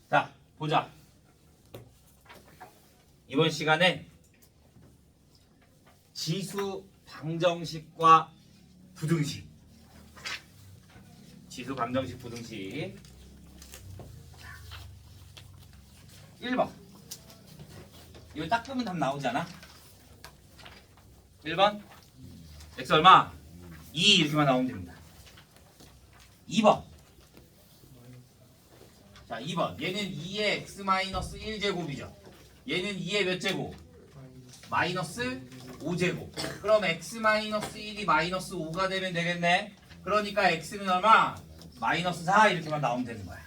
자, 보자. 이번 시간에 지수 방정식과 부등식. 지수 방정식 부등식. 1번. 이거 딱 보면 답 나오지 않아? 1번. x 얼마? 2 이렇게만 나오면 됩니다. 2번. 자, 2번. 얘는 2의 x-1제곱이죠. 얘는 2의 몇 제곱? 마이너스 5제곱. 그럼 x-1이 마이너스 5가 되면 되겠네. 그러니까 x는 얼마? 마이너스 4 이렇게만 나오면 되는 거야.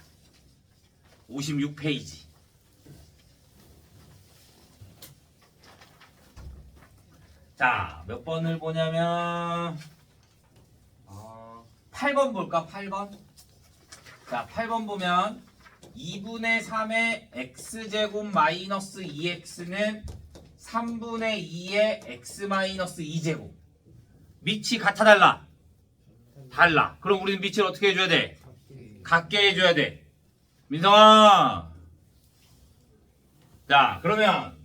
56페이지. 자, 몇 번을 보냐면 8번 볼까? 8번. 자, 8번 보면 2분의 3의 x제곱 마이너스 2x는 3분의 2의 x 마이너스 2제곱. 밑이 같아 달라? 달라. 그럼 우리는 밑을 어떻게 해줘야 돼? 같게 해줘야 돼. 민성아. 자, 그러면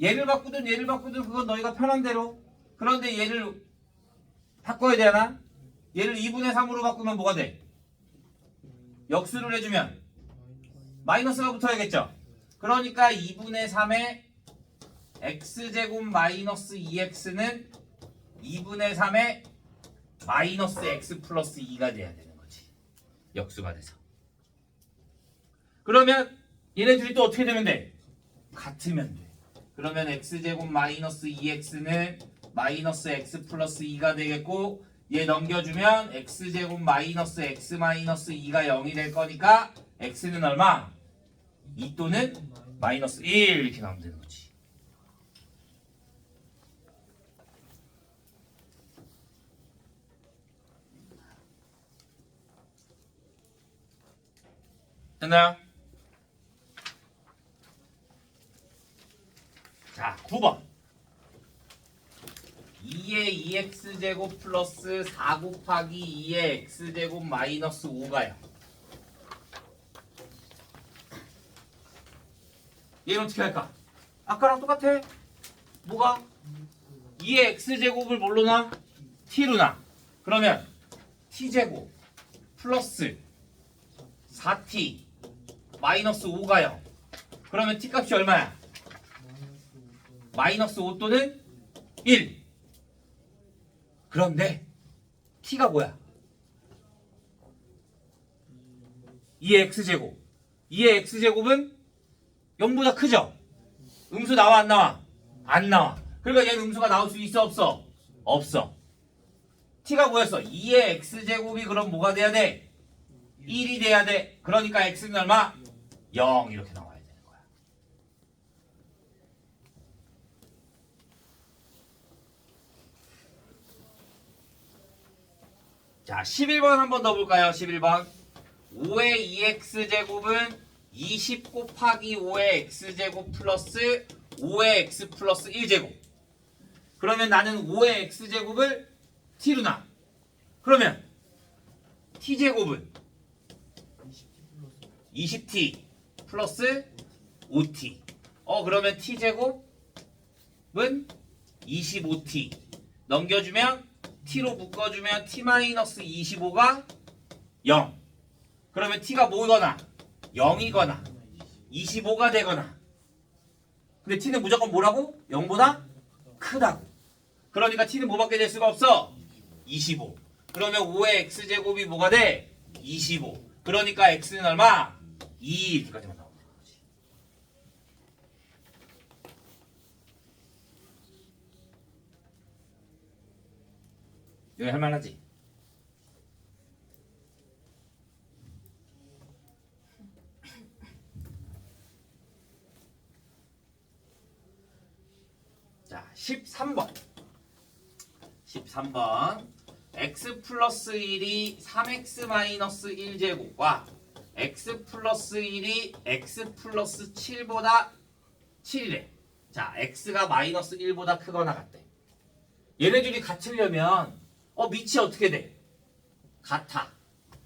얘를 바꾸든 그건 너희가 편한 대로. 그런데 얘를 바꿔야 되나? 얘를 2분의 3으로 바꾸면 뭐가 돼? 역수를 해주면 마이너스가 붙어야겠죠? 그러니까 2분의 3의 x제곱 마이너스 2x는 2분의 3의 마이너스 x 플러스 2가 돼야 되는 거지. 역수가 돼서. 그러면 얘네들이 또 어떻게 되면 돼? 같으면 돼. 그러면 x제곱 마이너스 2x는 마이너스 x 플러스 2가 되겠고, 얘 넘겨주면 x제곱 마이너스 x 마이너스 2가 0이 될 거니까 x는 얼마? 2 또는 마이너스 1 이렇게 나오면 되는 거지. 됐나요? 자, 9번. 2의 2x제곱 플러스 4 곱하기 2의 x제곱 마이너스 5가요. 얘는 어떻게 할까? 아까랑 똑같아. 뭐가? 2의 x제곱을 뭘로 놔? t로 놔. 그러면 t제곱 플러스 4t 마이너스 5가요. 그러면 t 값이 얼마야? 마이너스 5 또는 1. 그런데 t가 뭐야? 2의 x제곱. 2의 x제곱은 0보다 크죠? 음수 나와 안 나와? 안 나와. 그러니까 얘는 음수가 나올 수 있어 없어? 없어. t가 뭐였어? 2의 x제곱이 그럼 뭐가 돼야 돼? 1이 돼야 돼. 그러니까 x는 얼마? 0 이렇게 나와야 되는 거야. 자, 11번 한 번 더 볼까요? 11번. 5의 2x제곱은 20 곱하기 5의 x제곱 플러스 5의 x 플러스 1제곱. 그러면 나는 5의 x제곱을 t로 놔. 그러면 t제곱은 20t 플러스 5t. 그러면 t제곱은 25t. 넘겨주면 t로 묶어주면 t-25가 0. 그러면 t가 뭐거나 0이거나 25가 되거나. 근데 t는 무조건 뭐라고? 0보다 크다고. 그러니까 t는 뭐밖에 될 수가 없어? 25. 그러면 5의 x제곱이 뭐가 돼? 25. 그러니까 x는 얼마? 2 이렇게까지만 나오는 거지. 여기 할만하지? 자, 13번. 13번. x 플러스 1이 3x 마이너스 1제곱과 x 플러스 1이 x 플러스 7보다 7이래. 자, x가 마이너스 1보다 크거나 같대. 얘네들이 같으려면 밑이 어떻게 돼? 같아.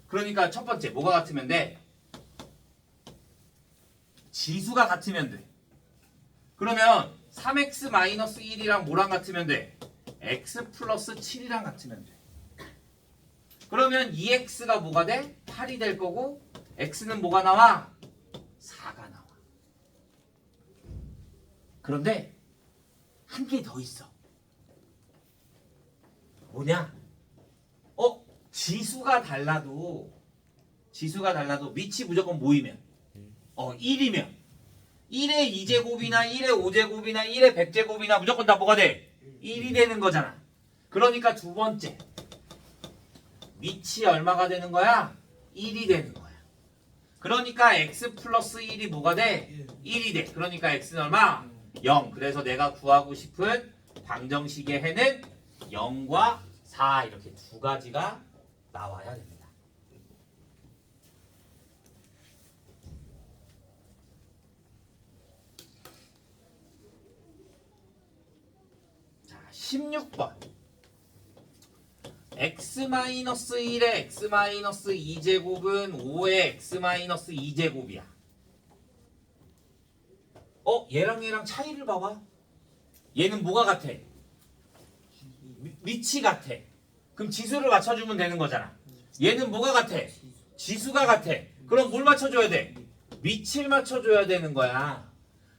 그러니까 첫 번째 뭐가 같으면 돼? 지수가 같으면 돼. 그러면 3x-1이랑 뭐랑 같으면 돼? x 플러스 7이랑 같으면 돼. 그러면 2x가 뭐가 돼? 8이 될 거고 x는 뭐가 나와? 4가 나와. 그런데 한 개 더 있어. 뭐냐? 지수가 달라도 밑이 무조건 모이면 1이면 1의 2제곱이나 1의 5제곱이나 1의 100제곱이나 무조건 다 뭐가 돼? 1이 되는 거잖아. 그러니까 두 번째 밑이 얼마가 되는 거야? 1이 되는 거야. 그러니까 x 플러스 1이 뭐가 돼? 1이 돼. 그러니까 x는 얼마? 0. 그래서 내가 구하고 싶은 방정식의 해는 0과 4 이렇게 두 가지가 나와야 됩니다. 자, 16번. x-1의 x-2제곱은 5의 x-2제곱이야. 얘랑 차이를 봐봐. 얘는 뭐가 같아? 밑이 같아. 그럼 지수를 맞춰주면 되는 거잖아. 얘는 뭐가 같아? 지수가 같아. 그럼 뭘 맞춰줘야 돼? 밑을 맞춰줘야 되는 거야.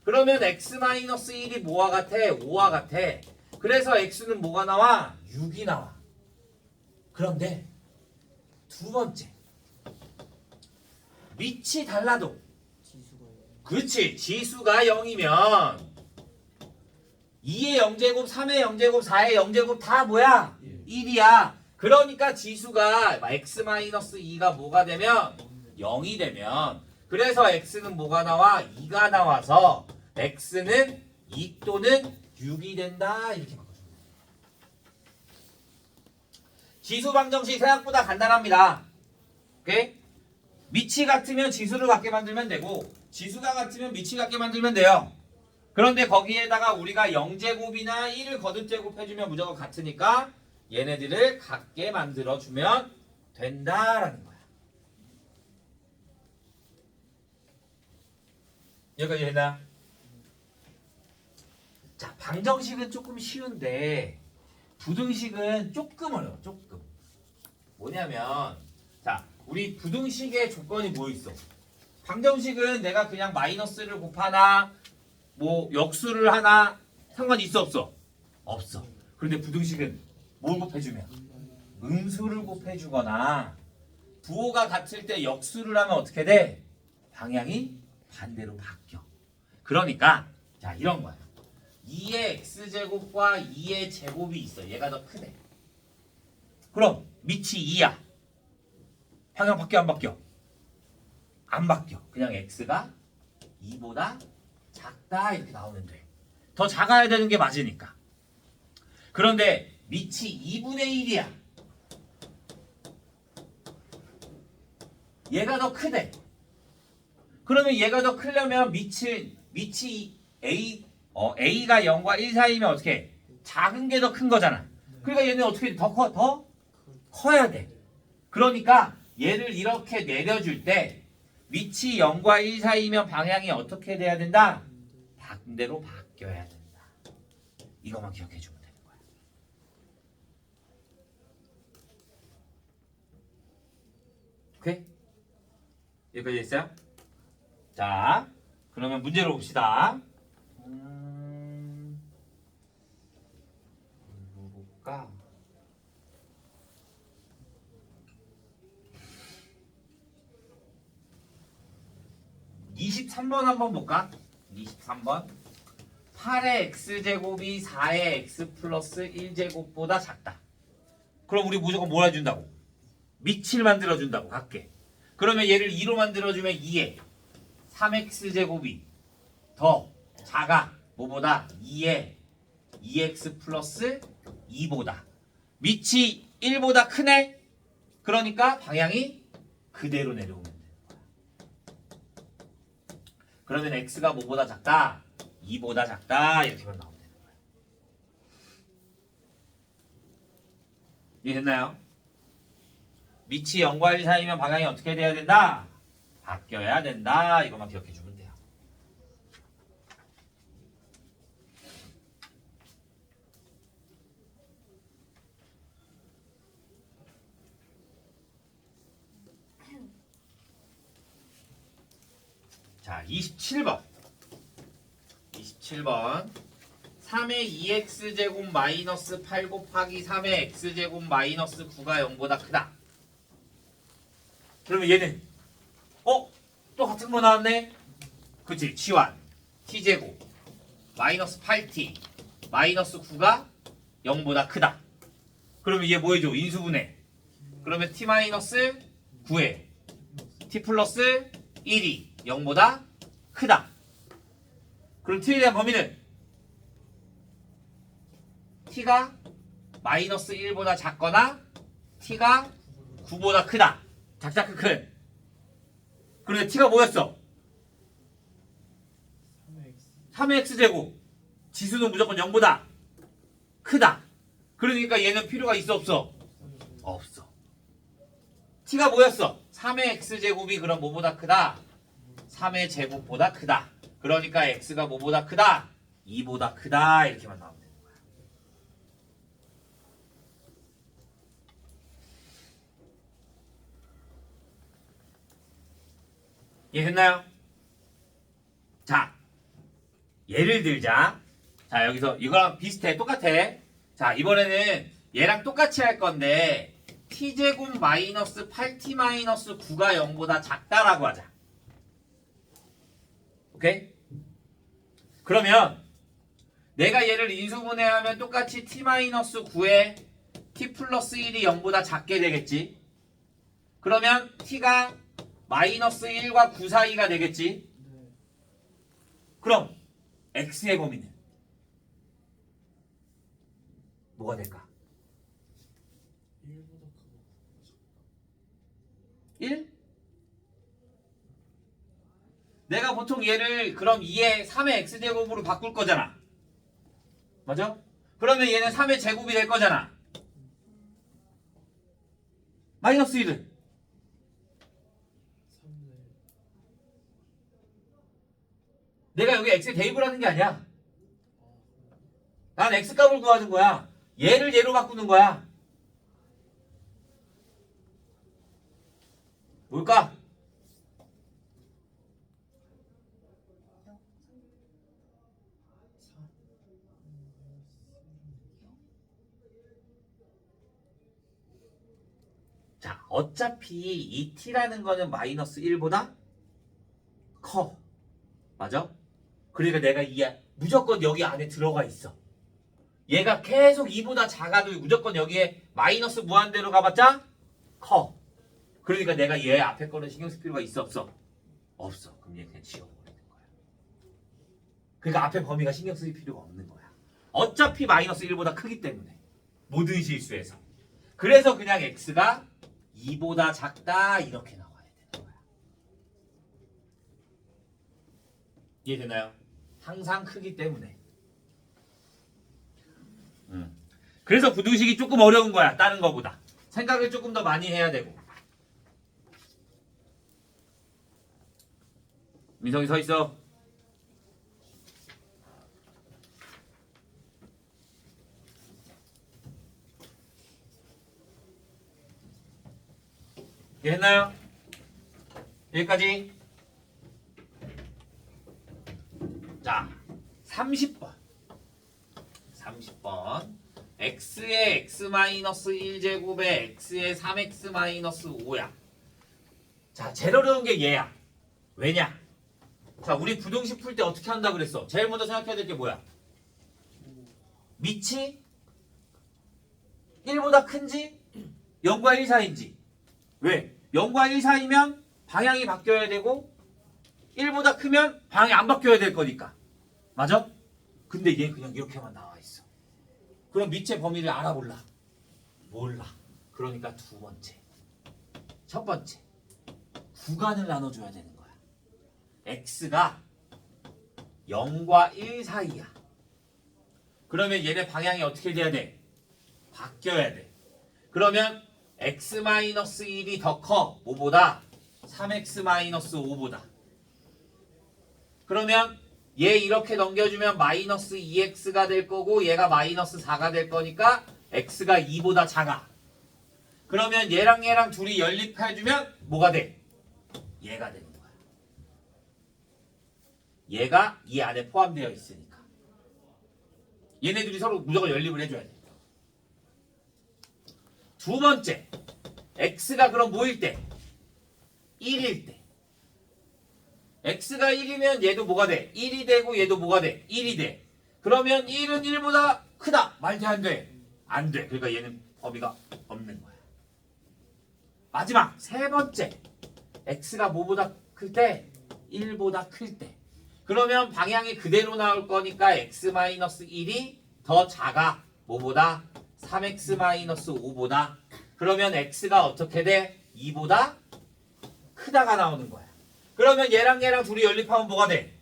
그러면 x-1이 뭐와 같아? 5와 같아. 그래서 x는 뭐가 나와? 6이 나와. 그런데 두 번째 밑이 달라도 그렇지. 지수가 0이면 2의 0제곱, 3의 0제곱, 4의 0제곱 다 뭐야? 1이야. 그러니까 지수가 x-2가 뭐가 되면 0이 되면 그래서 x는 뭐가 나와? 2가 나와서 x는 2 또는 6이 된다. 이렇게 바꿔주면 돼. 지수 방정식 생각보다 간단합니다. 오케이? 밑이 같으면 지수를 같게 만들면 되고 지수가 같으면 밑이 같게 만들면 돼요. 그런데 거기에다가 우리가 0제곱이나 1을 거듭제곱해주면 무조건 같으니까 얘네들을 같게 만들어주면 된다라는 거야. 여기까지 됐나? 자, 방정식은 조금 쉬운데 부등식은 조금 어려워. 조금. 뭐냐면 자, 우리 부등식의 조건이 뭐 있어? 방정식은 내가 그냥 마이너스를 곱하나 뭐 역수를 하나 상관 있어 없어? 없어. 그런데 부등식은 뭘 곱해주면? 음수를 곱해주거나 부호가 같을 때 역수를 하면 어떻게 돼? 방향이 반대로 바뀌어. 그러니까 자 이런 거야. 2의 x제곱과 2의 제곱이 있어. 얘가 더 크네. 그럼 밑이 2야. 방향 바뀌어 안 바뀌어? 안 바뀌어. 그냥 x가 2보다 작다 이렇게 나오면 돼. 더 작아야 되는 게 맞으니까. 그런데 밑이 2분의 1이야. 얘가 더 크대. 그러면 얘가 더 크려면 밑이 A가 0과 1 사이면 어떻게 해? 작은 게 더 큰 거잖아. 그러니까 얘는 어떻게 더 커야 돼. 그러니까 얘를 이렇게 내려줄 때 밑이 0과 1 사이면 방향이 어떻게 돼야 된다? 반대로 바뀌어야 된다. 이것만 기억해 주면 되는 거야. 오케이? 여기까지 됐어요? 자, 그러면 문제로 봅시다. 뭐 볼까? 23번 한번 볼까? 23번. 8의 x제곱이 4의 x 플러스 1제곱보다 작다. 그럼 우리 무조건 뭘 해준다고? 밑을 만들어준다고 같게. 그러면 얘를 2로 만들어주면 2에 3x제곱이 더 작아. 뭐보다? 2에 2x 플러스 2보다. 밑이 1보다 크네? 그러니까 방향이 그대로 내려오면 되는 거야. 그러면 x가 뭐보다 작다? 2보다 작다. 이렇게만 나오면 되는 거야. 이해됐나요? 밑이 0과 1 사이면 방향이 어떻게 돼야 된다? 바뀌어야 된다. 이것만 기억해 주면 돼요. 자, 27번. 27번. 3의 2x제곱 마이너스 8 곱하기 3의 x제곱 마이너스 9가 0보다 크다. 그러면 얘는 또 같은 거 나왔네? 그치, 치환 t제곱 마이너스 8t 마이너스 9가 0보다 크다. 그러면 얘 뭐 해줘? 인수분해. 그러면 t 마이너스 9에 t 플러스 1이 0보다 크다. 그럼 t에 대한 범위는 t가 마이너스 1보다 작거나 t가 9보다 크다. 작작 큰. 그런데 t가 뭐였어? 3의 x제곱. 지수는 무조건 0보다 크다. 그러니까 얘는 필요가 있어 없어? 없어. t가 뭐였어? 3의 x제곱이 그럼 뭐보다 크다? 3의 제곱보다 크다. 그러니까 x가 뭐보다 크다? 2보다 크다. 이렇게만 나오면 되는 거야. 이해됐나요? 자, 예를 들자. 자, 여기서 이거랑 비슷해. 똑같아. 자, 이번에는 얘랑 똑같이 할 건데 t제곱 마이너스 8t 마이너스 9가 0보다 작다라고 하자. 오케이? 그러면 내가 얘를 인수분해하면 똑같이 t 마이너스 9에 t 플러스 1이 0보다 작게 되겠지. 그러면 t가 마이너스 1과 9 사이가 되겠지. 그럼 x의 범위는 뭐가 될까? 1? 내가 보통 얘를 그럼 2의 3의 x제곱으로 바꿀 거잖아. 맞아? 그러면 얘는 3의 제곱이 될 거잖아. 마이너스 1은? 내가 여기 x에 대입을 하는 게 아니야. 난 x값을 구하는 거야. 얘를 얘로 바꾸는 거야. 뭘까? 자, 어차피 이 t라는 거는 마이너스 1보다 커. 맞아? 그러니까 내가 무조건 여기 안에 들어가 있어. 얘가 계속 2보다 작아도 무조건 여기에 마이너스 무한대로 가봤자 커. 그러니까 내가 얘 앞에 거는 신경 쓸 필요가 있어 없어? 없어. 그럼 얘 그냥 지워버리는 거야. 그러니까 앞에 범위가 신경 쓸 필요가 없는 거야. 어차피 마이너스 1보다 크기 때문에 모든 실수에서. 그래서 그냥 x가 2보다 작다 이렇게 나와야 되는 거야. 이해되나요? 항상 크기 때문에. 그래서 부등식이 조금 어려운 거야. 다른 거보다. 생각을 조금 더 많이 해야 되고. 민성이 서 있어. 이해했나요? 여기까지. 자, 30번. 30번. x의 x-1제곱에 x의 3x-5야. 자, 제일 어려운 게 얘야. 왜냐? 자, 우리 부등식 풀 때 어떻게 한다 그랬어? 제일 먼저 생각해야 될 게 뭐야? 밑이 1보다 큰지 0과 1 사이인지. 왜? 0과 1 사이면 방향이 바뀌어야 되고 1보다 크면 방향이 안 바뀌어야 될 거니까. 맞아? 근데 얘 그냥 이렇게만 나와 있어. 그럼 밑의 범위를 알아볼라. 몰라. 그러니까 두 번째. 첫 번째. 구간을 나눠줘야 되는 거야. x가 0과 1 사이야. 그러면 얘네 방향이 어떻게 돼야 돼? 바뀌어야 돼. 그러면 x-1이 더 커. 뭐보다? 3x-5보다. 그러면 얘 이렇게 넘겨주면 마이너스 2x가 될 거고 얘가 마이너스 4가 될 거니까 x가 2보다 작아. 그러면 얘랑 둘이 연립해주면 뭐가 돼? 얘가 되는 거야. 얘가 이 안에 포함되어 있으니까. 얘네들이 서로 무조건 연립을 해줘야 돼. 두 번째, x가 그럼 뭐일 때? 1일 때. x가 1이면 얘도 뭐가 돼? 1이 되고 얘도 뭐가 돼? 1이 돼. 그러면 1은 1보다 크다. 말도 안 돼. 안 돼. 그러니까 얘는 범위가 없는 거야. 마지막 세 번째, x가 뭐보다 클 때? 1보다 클 때. 그러면 방향이 그대로 나올 거니까 x-1이 더 작아. 뭐보다? 3x-5보다. 그러면 x가 어떻게 돼? 2보다 크다가 나오는 거야. 그러면 얘랑 얘랑 둘이 연립하면 뭐가 돼?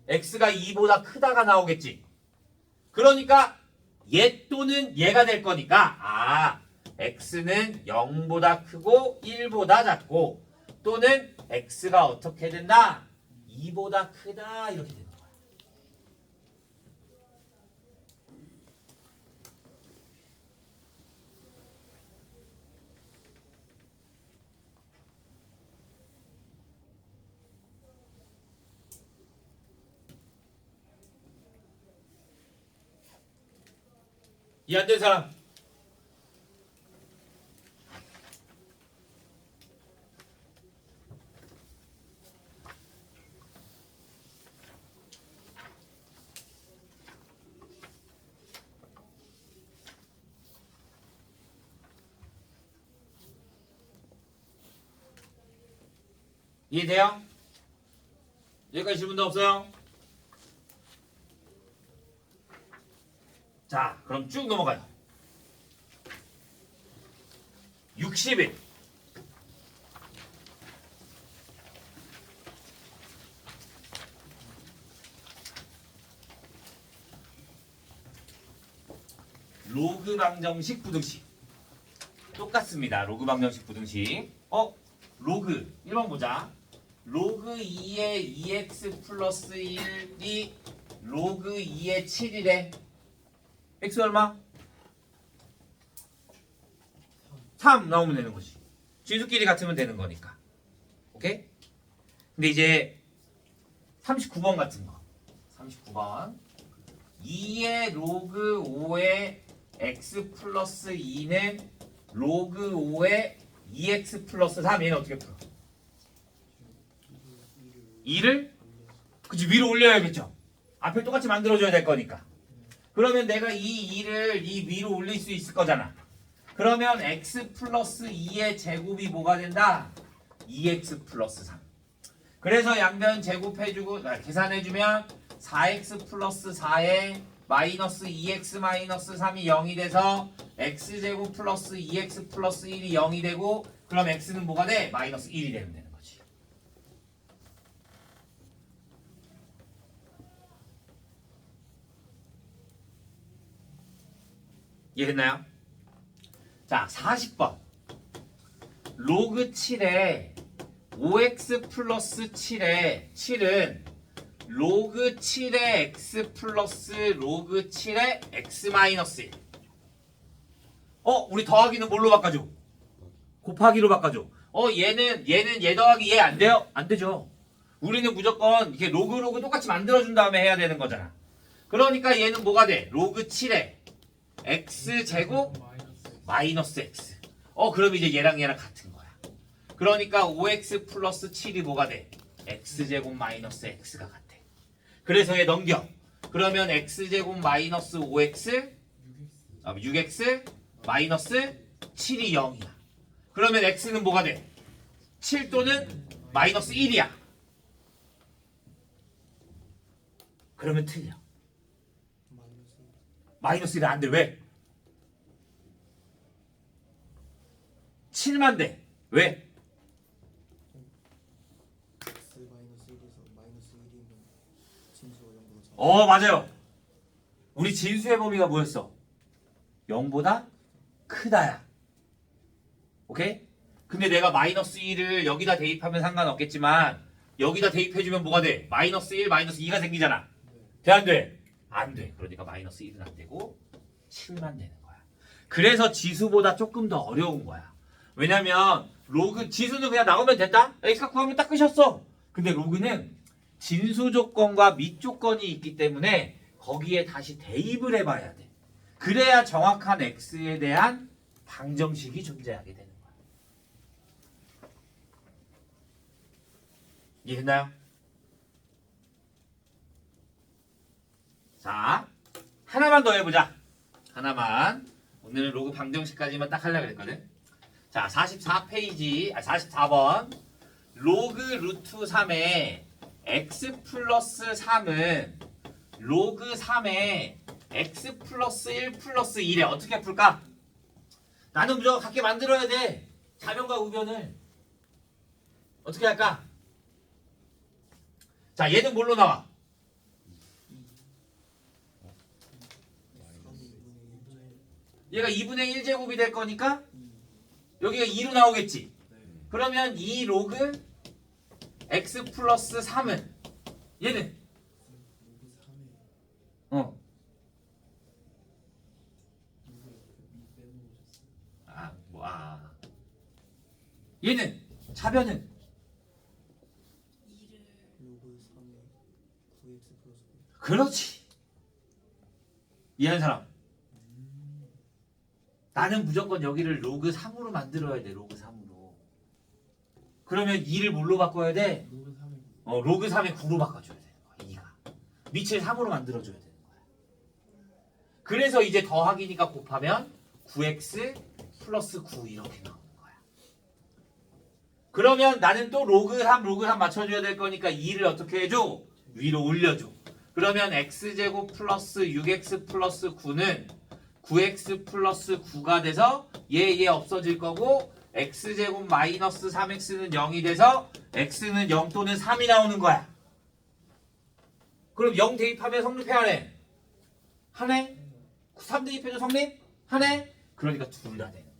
x가 2보다 크다가 나오겠지. 그러니까 얘 또는 얘가 될 거니까 x는 0보다 크고 1보다 작고 또는 x가 어떻게 된다? 2보다 크다 이렇게 되는 거야. 이해 안 된 사람? 이해돼요? 여기까지 질문도 없어요? 자, 그럼 쭉 넘어가요. 60일. 로그 방정식 부등식. 똑같습니다. 로그 방정식 부등식. 로그 1번 보자. 로그 2의 2x 플러스 1이 로그 2의 7이래. x 얼마? 3 나오면 되는 거지. 진수끼리 같으면 되는 거니까. 오케이? 근데 이제 39번 같은 거. 39번. 2의 로그 5의 x 플러스 2는 로그 5의 2x 플러스 3. 얘는 어떻게 풀어? 2를? 그치, 위로 올려야겠죠. 앞에 똑같이 만들어줘야 될 거니까. 그러면 내가 이 2를 이 위로 올릴 수 있을 거잖아. 그러면 x 플러스 2의 제곱이 뭐가 된다? 2x 플러스 3. 그래서 양변 제곱해주고 계산해주면 4x 플러스 4에 마이너스 2x 마이너스 3이 0이 돼서 x제곱 플러스 2x 플러스 1이 0이 되고 그럼 x는 뭐가 돼? 마이너스 1이 되면 되는 거지. 이해됐나요? 자, 40번. 로그 7에 5x 플러스 7에 7은 로그 7의 x 플러스 로그 7의 x 마이너스 1. 우리 더하기는 뭘로 바꿔줘? 곱하기로 바꿔줘. 얘는 얘 더하기 얘 안 돼요? 안 되죠. 우리는 무조건 이렇게 로그 똑같이 만들어준 다음에 해야 되는 거잖아. 그러니까 얘는 뭐가 돼? 로그 7에 x 제곱 마이너스 x. 그럼 이제 얘랑 같은 거야. 그러니까 5x 플러스 7이 뭐가 돼? x 제곱 마이너스 x가 같아. 그래서 얘 넘겨. 그러면 x 제곱 마이너스 5x 6x 마이너스 7이 0이야. 그러면 x는 뭐가 돼? 7 또는 마이너스 1이야. 그러면 틀려. 마이너스 1은 안 돼. 왜? 7만 돼. 왜? x 마이너스 1에서 마이너스 1이면 진수가 0보다 작아. 맞아요. 우리 진수의 범위가 뭐였어? 0보다 크다야. 오케이? 근데 내가 마이너스 1을 여기다 대입하면 상관없겠지만 여기다 대입해주면 뭐가 돼? 마이너스 1, 마이너스 2가 생기잖아. 돼, 안 돼? 안 돼. 그러니까 마이너스 1은 안 되고 7만 되는 거야. 그래서 지수보다 조금 더 어려운 거야. 왜냐면 로그 지수는 그냥 나오면 됐다? x가 구하면 딱 끝이었어. 근데 로그는 진수 조건과 및 조건이 있기 때문에 거기에 다시 대입을 해봐야 돼. 그래야 정확한 x에 대한 방정식이 존재하게 되는 거야. 이해됐나요? 자, 하나만 더 해보자. 하나만. 오늘은 로그 방정식까지만 딱 하려고 그랬거든. 자, 44페이지, 44번. 로그 루트 3에 x 플러스 3은 로그 3에 x 플러스 1 플러스 1에 어떻게 풀까? 나는 무조건 같게 만들어야 돼. 좌변과 우변을. 어떻게 할까? 자, 얘는 뭘로 나와? 3분의 얘가 2분의 1제곱이 될 거니까 여기가 2로 나오겠지. 그러면 2 로그 x 플러스 3은 얘는 로그 3에 어. 누구 밑 빼놓으셨어요? 얘는 차변은 로그 3에 9x 플러스 9. 그렇지. 이해하는 사람? 나는 무조건 여기를 로그 3으로 만들어야 돼. 로그 3으로. 그러면 2를 뭘로 바꿔야 돼? 로그 3에 로그 3에 9로 바꿔줘야 되는 거야. 2가. 밑을 3으로 만들어줘야 되는 거야. 그래서 이제 더하기니까 곱하면 9x 플러스 9 이렇게 나오는 거야. 그러면 나는 또 로그 3 맞춰줘야 될 거니까 2를 어떻게 해줘? 위로 올려줘. 그러면 x제곱 플러스 6x 플러스 9는 9x 플러스 9가 돼서 얘 없어질 거고 x제곱 마이너스 3x는 0이 돼서 x는 0 또는 3이 나오는 거야. 그럼 0 대입하면 성립해 안 해? 하네? 3 대입해도 성립? 하네? 그러니까 둘 다 되는 거예요.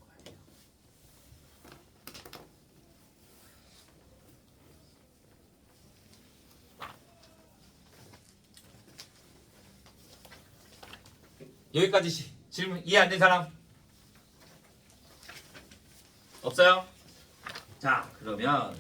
여기까지 질문 이해 안 된 사람? 없어요? 자, 그러면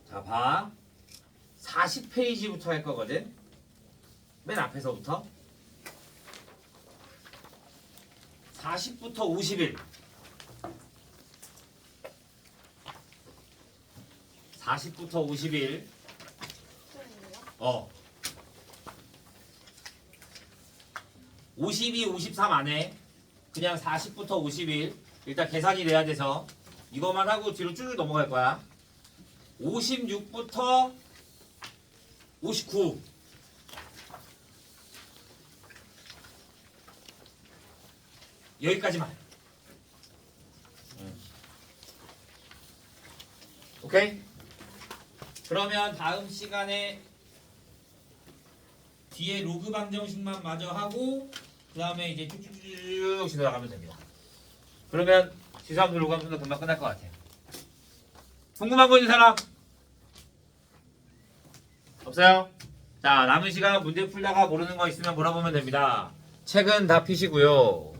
자, 봐. 40페이지부터 할 거거든. 맨 앞에서부터 40부터 51 40부터 51 52, 53 안에 그냥 40부터 51 일단 계산이 돼야 돼서 이것만 하고 뒤로 쭉 넘어갈 거야. 56부터 59 여기까지만. 오케이? 그러면 다음 시간에 뒤에 로그 방정식만 마저 하고 그 다음에 이제 쭉쭉쭉 지나가면 됩니다. 그러면 지수함수 로그 함수는 금방 끝날 것 같아요. 궁금한 거 있는 사람? 없어요? 자, 남은 시간 문제 풀다가 모르는 거 있으면 물어보면 됩니다. 책은 다 피시고요.